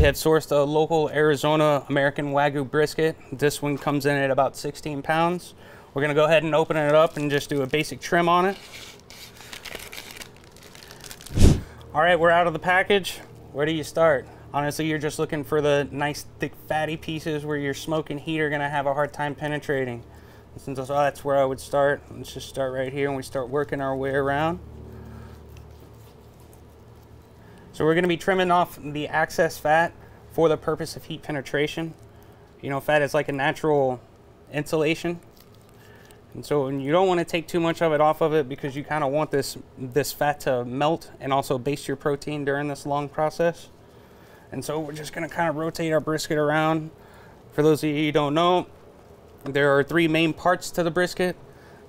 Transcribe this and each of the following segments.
We have sourced a local Arizona American Wagyu brisket. This one comes in at about 16 pounds. We're gonna go ahead and open it up and just do a basic trim on it. All right, we're out of the package. Where do you start? Honestly, you're just looking for the nice, thick, fatty pieces where your smoke and heat are gonna have a hard time penetrating. And so that's where I would start. Let's just start right here and we start working our way around. So we're gonna be trimming off the excess fat for the purpose of heat penetration. You know, fat is like a natural insulation. And so you don't want to take too much of it off of it because you kind of want this fat to melt and also baste your protein during this long process. And so we're just going to kind of rotate our brisket around. For those of you who don't know, there are three main parts to the brisket.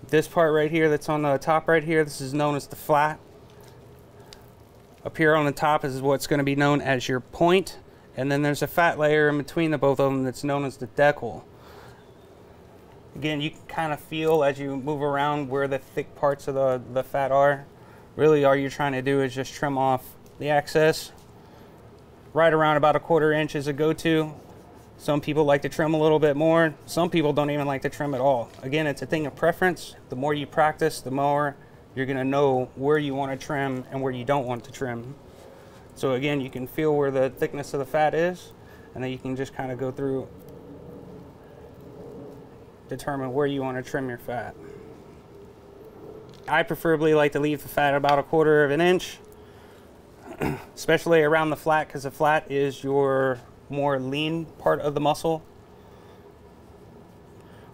This part right here that's on the top right here, this is known as the flat. Up here on the top is what's going to be known as your point. And then there's a fat layer in between the both of them that's known as the decal. Again, you can kind of feel as you move around where the thick parts of the fat are. Really all you're trying to do is just trim off the excess. Right around about 1/4 inch is a go-to. Some people like to trim a little bit more. Some people don't even like to trim at all. Again, it's a thing of preference. The more you practice, the more you're gonna know where you want to trim and where you don't want to trim. So again, you can feel where the thickness of the fat is, and then you can just kind of go through, determine where you want to trim your fat. I preferably like to leave the fat about 1/4 inch, especially around the flat, because the flat is your more lean part of the muscle,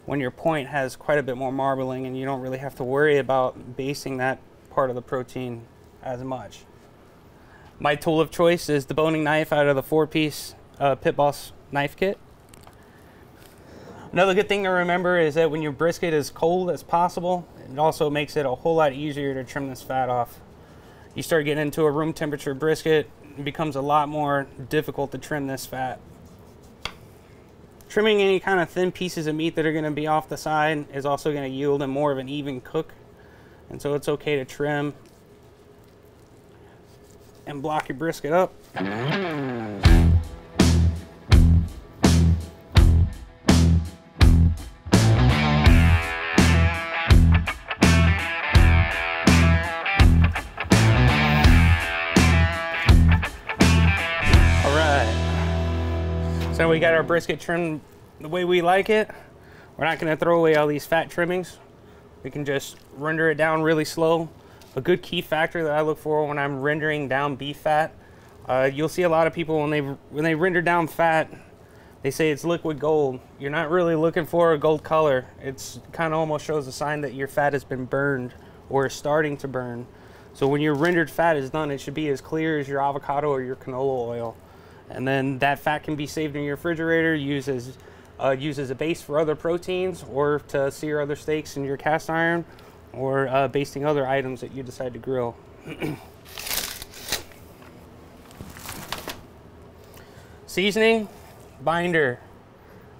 when your point has quite a bit more marbling and you don't really have to worry about basting that part of the protein as much. My tool of choice is the boning knife out of the 4-piece Pit Boss knife kit. Another good thing to remember is that when your brisket is cold as possible, it also makes it a whole lot easier to trim this fat off. You start getting into a room temperature brisket, it becomes a lot more difficult to trim this fat. Trimming any kind of thin pieces of meat that are going to be off the side is also going to yield a more of an even cook. And so it's okay to trim and block your brisket up. So we got our brisket trimmed the way we like it. We're not going to throw away all these fat trimmings. We can just render it down really slow. A good key factor that I look for when I'm rendering down beef fat, you'll see a lot of people when they render down fat, they say it's liquid gold. You're not really looking for a gold color. It's kind of almost shows a sign that your fat has been burned or is starting to burn. So when your rendered fat is done, it should be as clear as your avocado or your canola oil. And then that fat can be saved in your refrigerator, used as a base for other proteins, or to sear other steaks in your cast iron, or basting other items that you decide to grill. Seasoning, binder.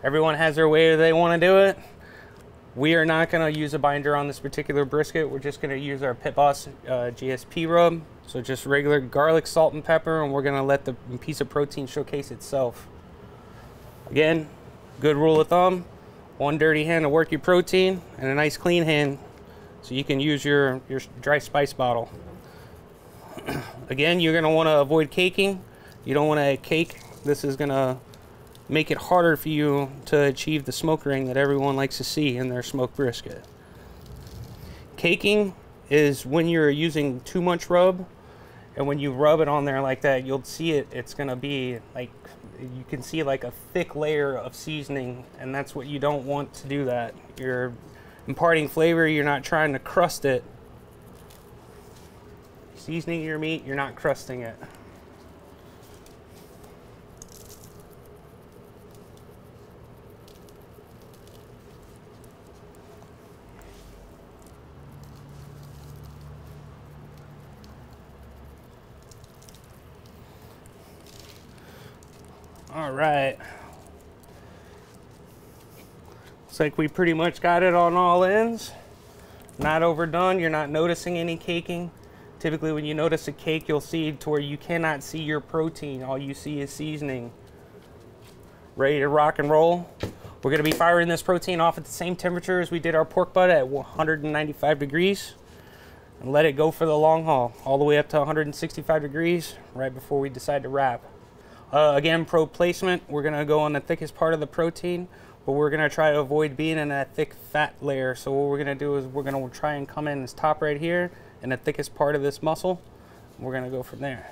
Everyone has their way they want to do it. We are not going to use a binder on this particular brisket. We're just going to use our Pit Boss GSP rub. So just regular garlic, salt, and pepper, and we're going to let the piece of protein showcase itself. Again, good rule of thumb, one dirty hand to work your protein, and a nice clean hand so you can use your dry spice bottle. Again, you're going to want to avoid caking. You don't want to cake. This is going to make it harder for you to achieve the smoke ring that everyone likes to see in their smoked brisket. Caking is when you're using too much rub, and when you rub it on there like that, you'll see it's gonna be like, you can see like a thick layer of seasoning, and that's what you don't want to do. That you're imparting flavor, you're not trying to crust it. Seasoning your meat, you're not crusting it. All right. Looks like we pretty much got it on all ends. Not overdone. You're not noticing any caking. Typically when you notice a cake, you'll see to where you cannot see your protein. All you see is seasoning. Ready to rock and roll. We're gonna be firing this protein off at the same temperature as we did our pork butt at 195 degrees. And let it go for the long haul, all the way up to 165 degrees, right before we decide to wrap. Again, pro placement, we're gonna go on the thickest part of the protein, but we're gonna try to avoid being in that thick fat layer. So what we're gonna do is we're gonna try and come in this top right here, in the thickest part of this muscle. We're gonna go from there.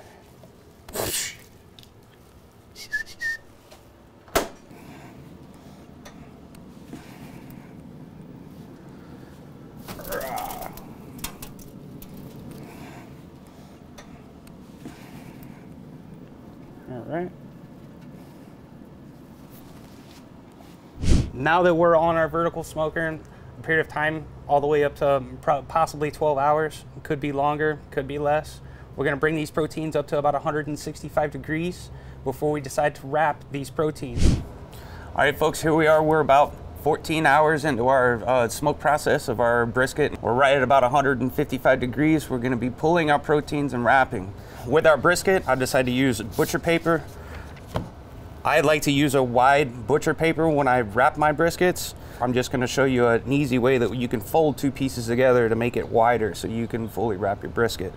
All right. Now that we're on our vertical smoker, a period of time all the way up to possibly 12 hours, could be longer, could be less. We're gonna bring these proteins up to about 165 degrees before we decide to wrap these proteins. All right, folks, here we are. We're about 14 hours into our smoke process of our brisket. We're right at about 155 degrees. We're gonna be pulling our proteins and wrapping. With our brisket, I decided to use butcher paper. I like to use a wide butcher paper when I wrap my briskets. I'm just gonna show you an easy way that you can fold two pieces together to make it wider so you can fully wrap your brisket.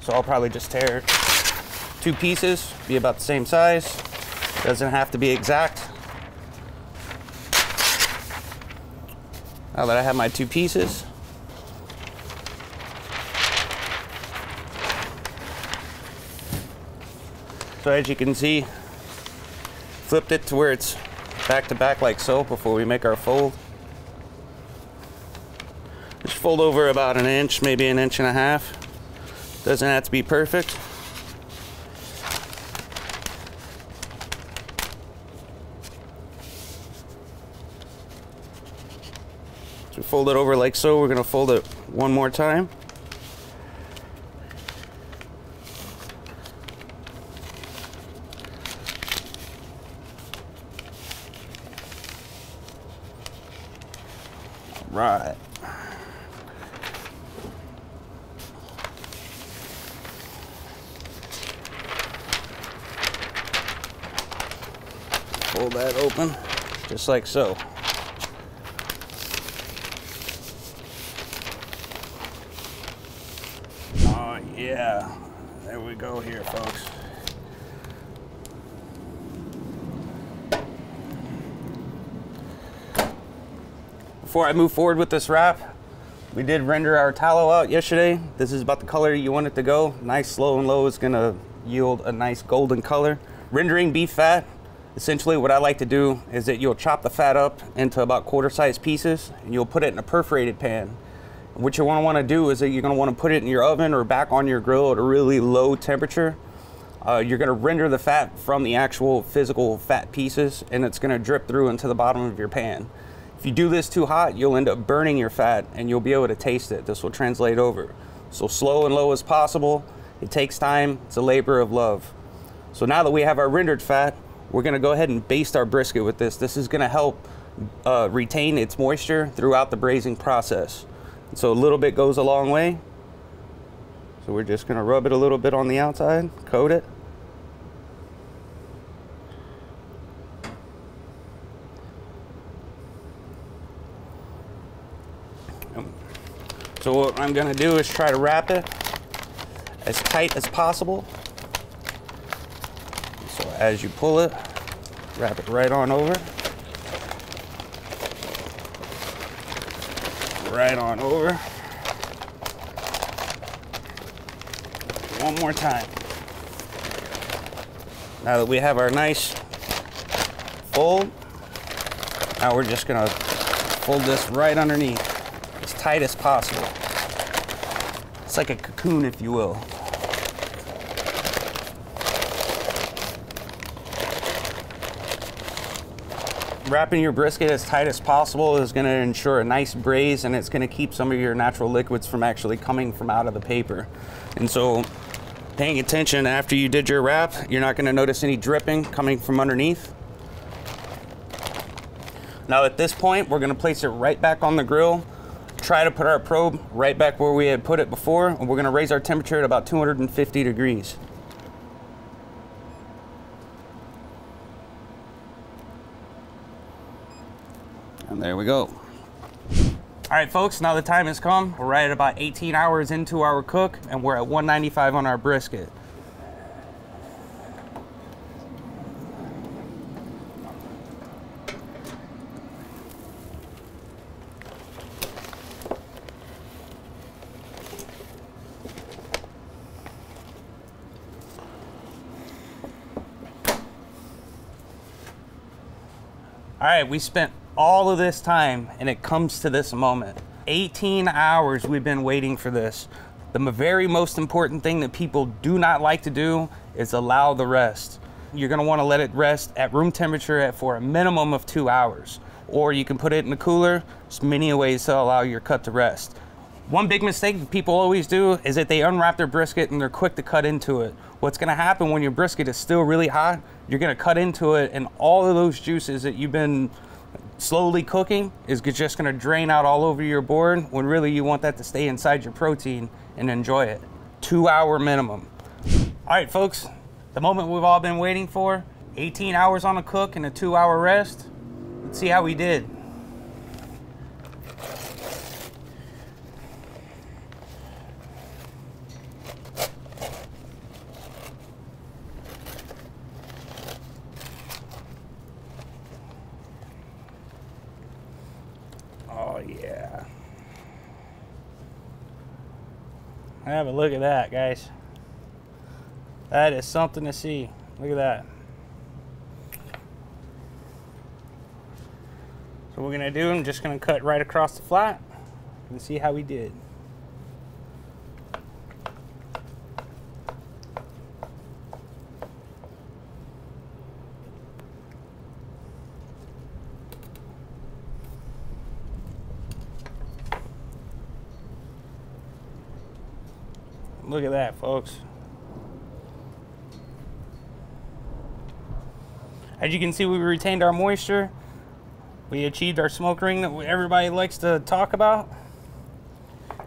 So I'll probably just tear two pieces, be about the same size. Doesn't have to be exact. Now that I have my two pieces, so as you can see, flipped it to where it's back to back like so before we make our fold. Just fold over about an inch, maybe an inch and a half. Doesn't have to be perfect. So fold it over like so. We're gonna fold it one more time. Right. Pull that open, just like so. Oh yeah, there we go here, folks. Before I move forward with this wrap, we did render our tallow out yesterday. This is about the color you want it to go. Nice slow and low is gonna yield a nice golden color. Rendering beef fat, essentially what I like to do is that you'll chop the fat up into about quarter-sized pieces and you'll put it in a perforated pan. And what you wanna do is that you're gonna wanna put it in your oven or back on your grill at a really low temperature. You're gonna render the fat from the actual physical fat pieces and it's gonna drip through into the bottom of your pan. If you do this too hot, you'll end up burning your fat and you'll be able to taste it. This will translate over. So slow and low as possible. It takes time, it's a labor of love. So now that we have our rendered fat, we're gonna go ahead and baste our brisket with this. This is gonna help retain its moisture throughout the braising process. And so a little bit goes a long way. So we're just gonna rub it a little bit on the outside, coat it. So what I'm gonna do is try to wrap it as tight as possible. So as you pull it, wrap it right on over. Right on over. One more time. Now that we have our nice fold, now we're just gonna fold this right underneath. Tight as possible. It's like a cocoon, if you will. Wrapping your brisket as tight as possible is going to ensure a nice braise and it's going to keep some of your natural liquids from actually coming from out of the paper. And so paying attention after you did your wrap, you're not going to notice any dripping coming from underneath. Now at this point, we're gonna place it right back on the grill, try to put our probe right back where we had put it before, and we're gonna raise our temperature at about 250 degrees. And there we go. All right, folks, now the time has come. We're right at about 18 hours into our cook, and we're at 195 on our brisket. All right, we spent all of this time and it comes to this moment. 18 hours we've been waiting for this. The very most important thing that people do not like to do is allow the rest. You're gonna wanna let it rest at room temperature for a minimum of 2 hours. Or you can put it in the cooler. There's many ways to allow your cut to rest. One big mistake that people always do is that they unwrap their brisket and they're quick to cut into it. What's gonna happen when your brisket is still really hot, you're gonna cut into it and all of those juices that you've been slowly cooking is just gonna drain out all over your board when really you want that to stay inside your protein and enjoy it. 2 hour minimum. All right, folks, the moment we've all been waiting for, 18 hours on a cook and a 2 hour rest. Let's see how we did. Oh yeah. Have a look at that, guys. That is something to see. Look at that. So what we're gonna do, I'm just gonna cut right across the flat and see how we did. Look at that, folks. As you can see, we retained our moisture. We achieved our smoke ring that everybody likes to talk about.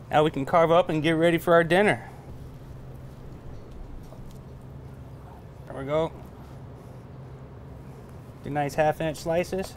Now we can carve up and get ready for our dinner. There we go. Do nice 1/2 inch slices.